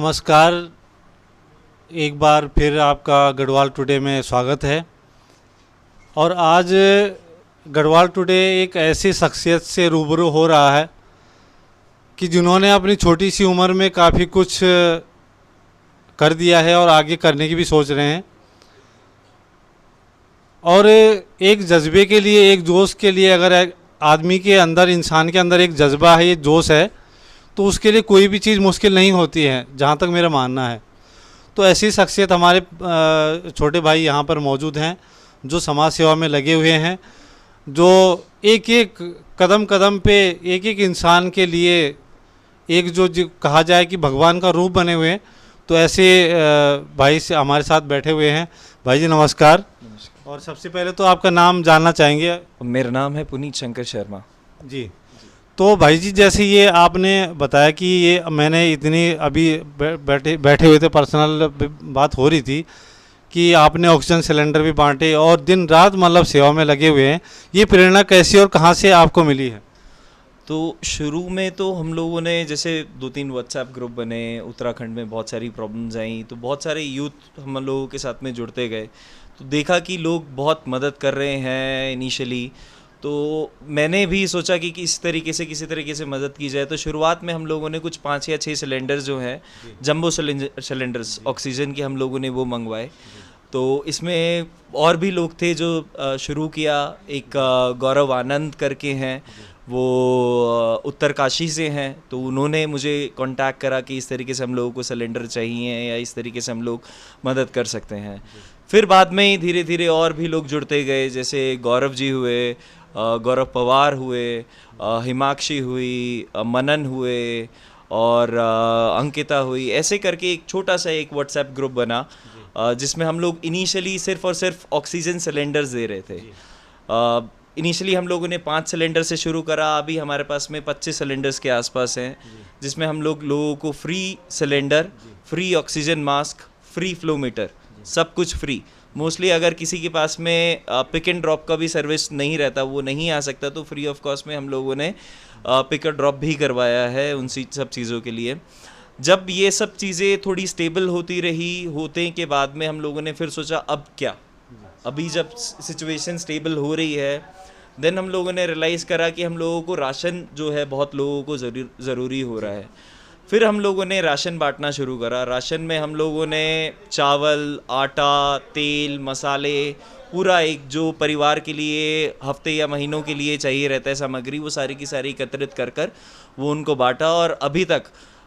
नमस्कार। एक बार फिर आपका गढ़वाल टुडे में स्वागत है। और आज गढ़वाल टुडे एक ऐसी शख्सियत से रूबरू हो रहा है कि जिन्होंने अपनी छोटी सी उम्र में काफ़ी कुछ कर दिया है और आगे करने की भी सोच रहे हैं। और एक जज्बे के लिए, एक जोश के लिए, अगर आदमी के अंदर, इंसान के अंदर एक जज्बा है, ये जोश है, तो उसके लिए कोई भी चीज़ मुश्किल नहीं होती है, जहाँ तक मेरा मानना है। तो ऐसी शख्सियत हमारे छोटे भाई यहाँ पर मौजूद हैं जो समाज सेवा में लगे हुए हैं, जो एक एक कदम कदम पे एक एक इंसान के लिए एक जो कहा जाए कि भगवान का रूप बने हुए हैं। तो ऐसे भाई से हमारे साथ बैठे हुए हैं। भाई जी नमस्कार। और सबसे पहले तो आपका नाम जानना चाहेंगे। मेरा नाम है पुनीत शंकर शर्मा जी। तो भाई जी, जैसे ये आपने बताया कि ये मैंने इतनी अभी बैठे हुए थे, पर्सनल बात हो रही थी कि आपने ऑक्सीजन सिलेंडर भी बांटे और दिन रात मतलब सेवा में लगे हुए हैं। ये प्रेरणा कैसी और कहाँ से आपको मिली है? तो शुरू में तो हम लोगों ने जैसे 2-3 व्हाट्सएप ग्रुप बने, उत्तराखंड में बहुत सारी प्रॉब्लम्स आई, तो बहुत सारे यूथ हम लोगों के साथ में जुड़ते गए, तो देखा कि लोग बहुत मदद कर रहे हैं इनिशियली। तो मैंने भी सोचा कि किसी तरीके से मदद की जाए। तो शुरुआत में हम लोगों ने कुछ 5 या 6 सिलेंडर्स जो हैं, जंबो सिलेंडर्स ऑक्सीजन के, हम लोगों ने वो मंगवाए। तो इसमें और भी लोग थे जो शुरू किया। एक गौरव आनंद करके हैं, वो उत्तरकाशी से हैं, तो उन्होंने मुझे कांटेक्ट करा कि इस तरीके से हम लोगों को सिलेंडर चाहिए या इस तरीके से हम लोग मदद कर सकते हैं। फिर बाद में ही धीरे धीरे और भी लोग जुड़ते गए, जैसे गौरव जी हुए, गौरव पवार हुए, हिमाक्षी हुई, मनन हुए और अंकिता हुई। ऐसे करके एक छोटा सा एक व्हाट्सएप ग्रुप बना, जिसमें हम लोग इनिशियली सिर्फ और सिर्फ ऑक्सीजन सिलेंडर्स दे रहे थे। इनिशियली हम लोगों ने 5 सिलेंडर से शुरू करा, अभी हमारे पास में 25 सिलेंडर्स के आसपास हैं, जिसमें हम लोगों को free cylinder, free oxygen mask, free flowmeter, सब कुछ फ्री। मोस्टली अगर किसी के पास में पिक एंड ड्रॉप का भी सर्विस नहीं रहता, वो नहीं आ सकता, तो फ्री ऑफ कॉस्ट में हम लोगों ने पिक एंड ड्रॉप भी करवाया है उन सब चीज़ों के लिए। जब ये सब चीज़ें थोड़ी स्टेबल होती रही, होते के बाद में हम लोगों ने फिर सोचा अब क्या, अभी जब सिचुएशन स्टेबल हो रही है, देन हम लोगों ने रियलाइज़ करा कि हम लोगों को राशन जो है बहुत लोगों को ज़रूरी हो रहा है। फिर हम लोगों ने राशन बांटना शुरू करा। राशन में हम लोगों ने चावल, आटा, तेल, मसाले, पूरा एक जो परिवार के लिए हफ्ते या महीनों के लिए चाहिए रहता है सामग्री, वो सारी की सारी एकत्रित कर कर वो उनको बांटा। और अभी तक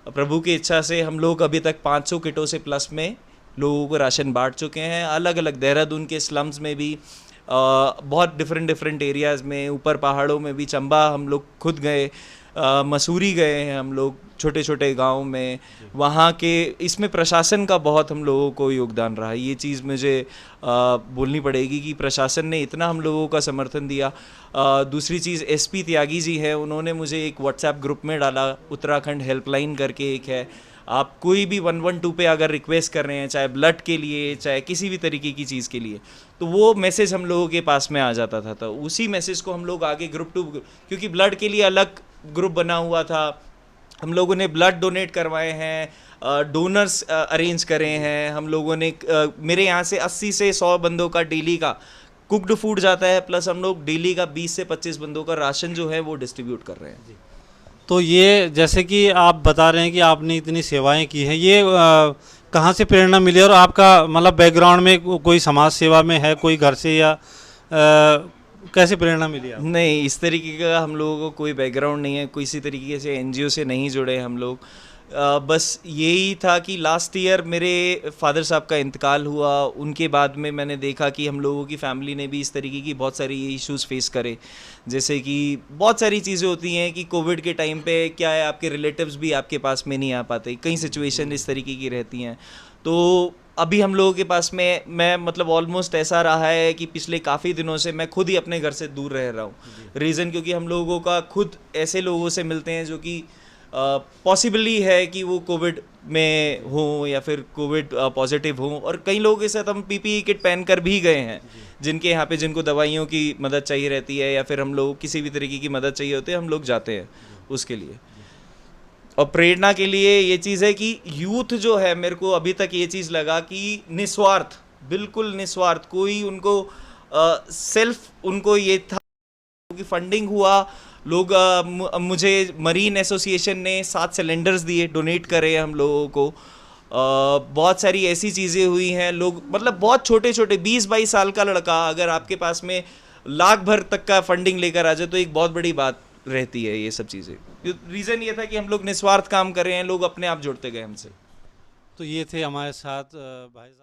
प्रभु की इच्छा से हम लोग अभी तक 500 किटों से प्लस में लोगों को राशन बांट चुके हैं। अलग अलग देहरादून के स्लम्स में भी, बहुत डिफरेंट एरियाज़ में, ऊपर पहाड़ों में भी, चंबा हम लोग खुद गए, मसूरी गए हैं हम लोग, छोटे छोटे गांव में, वहाँ के। इसमें प्रशासन का बहुत हम लोगों को योगदान रहा। ये चीज़ मुझे बोलनी पड़ेगी कि प्रशासन ने इतना हम लोगों का समर्थन दिया। दूसरी चीज़, एसपी त्यागी जी हैं, उन्होंने मुझे एक व्हाट्सएप ग्रुप में डाला, उत्तराखंड हेल्पलाइन करके एक है। आप कोई भी 112 पे अगर रिक्वेस्ट कर रहे हैं, चाहे ब्लड के लिए, चाहे किसी भी तरीके की चीज़ के लिए, तो वो मैसेज हम लोगों के पास में आ जाता था। तो उसी मैसेज को हम लोग आगे ग्रुप टू, क्योंकि ब्लड के लिए अलग ग्रुप बना हुआ था, हम लोगों ने ब्लड डोनेट करवाए हैं, डोनर्स अरेंज करे हैं हम लोगों ने। मेरे यहाँ से 80 से 100 बंदों का डेली का कुकड फूड जाता है, प्लस हम लोग डेली का 20 से 25 बंदों का राशन जो है वो डिस्ट्रीब्यूट कर रहे हैं। तो ये जैसे कि आप बता रहे हैं कि आपने इतनी सेवाएं की हैं, ये कहाँ से प्रेरणा मिली? और आपका मतलब बैकग्राउंड में कोई समाज सेवा में है, कोई घर से, या कैसे प्रेरणा मिली आपको? नहीं, इस तरीके का हम लोगों को कोई बैकग्राउंड नहीं है, किसी तरीके से एनजीओ से नहीं जुड़े हम लोग। बस यही था कि लास्ट ईयर मेरे फादर साहब का इंतकाल हुआ, उनके बाद में मैंने देखा कि हम लोगों की फैमिली ने भी इस तरीके की बहुत सारी इश्यूज़ फेस करे। जैसे कि बहुत सारी चीज़ें होती हैं कि कोविड के टाइम पे क्या है, आपके रिलेटिव्स भी आपके पास में नहीं आ पाते, कई सिचुएशन इस तरीके की रहती हैं। तो अभी हम लोगों के पास में, मैं मतलब ऑलमोस्ट ऐसा रहा है कि पिछले काफ़ी दिनों से मैं खुद ही अपने घर से दूर रह रहा हूँ। रीज़न क्योंकि हम लोगों का खुद ऐसे लोगों से मिलते हैं जो कि पॉसिबली है कि वो कोविड में हो या फिर कोविड पॉजिटिव हो, और कई लोगों के साथ हम पीपीई किट पहन कर भी गए हैं, जिनके यहाँ पे जिनको दवाइयों की मदद चाहिए रहती है या फिर हम लोग किसी भी तरीके की मदद चाहिए होती है, हम लोग जाते हैं उसके लिए। और प्रेरणा के लिए ये चीज़ है कि यूथ जो है, मेरे को अभी तक ये चीज़ लगा कि निस्वार्थ, बिल्कुल निस्वार्थ, कोई उनको सेल्फ उनको ये था कि फंडिंग हुआ, लोग मुझे मरीन एसोसिएशन ने 7 सिलेंडर्स दिए, डोनेट करे हम लोगों को। बहुत सारी ऐसी चीज़ें हुई हैं, लोग मतलब बहुत छोटे छोटे 20-22 साल का लड़का अगर आपके पास में लाख भर तक का फंडिंग लेकर आ जाए तो एक बहुत बड़ी बात रहती है ये सब चीज़ें। रीज़न ये था कि हम लोग निस्वार्थ काम कर रहे हैं, लोग अपने आप जुड़ते गए हमसे। तो ये थे हमारे साथ भाई साहब।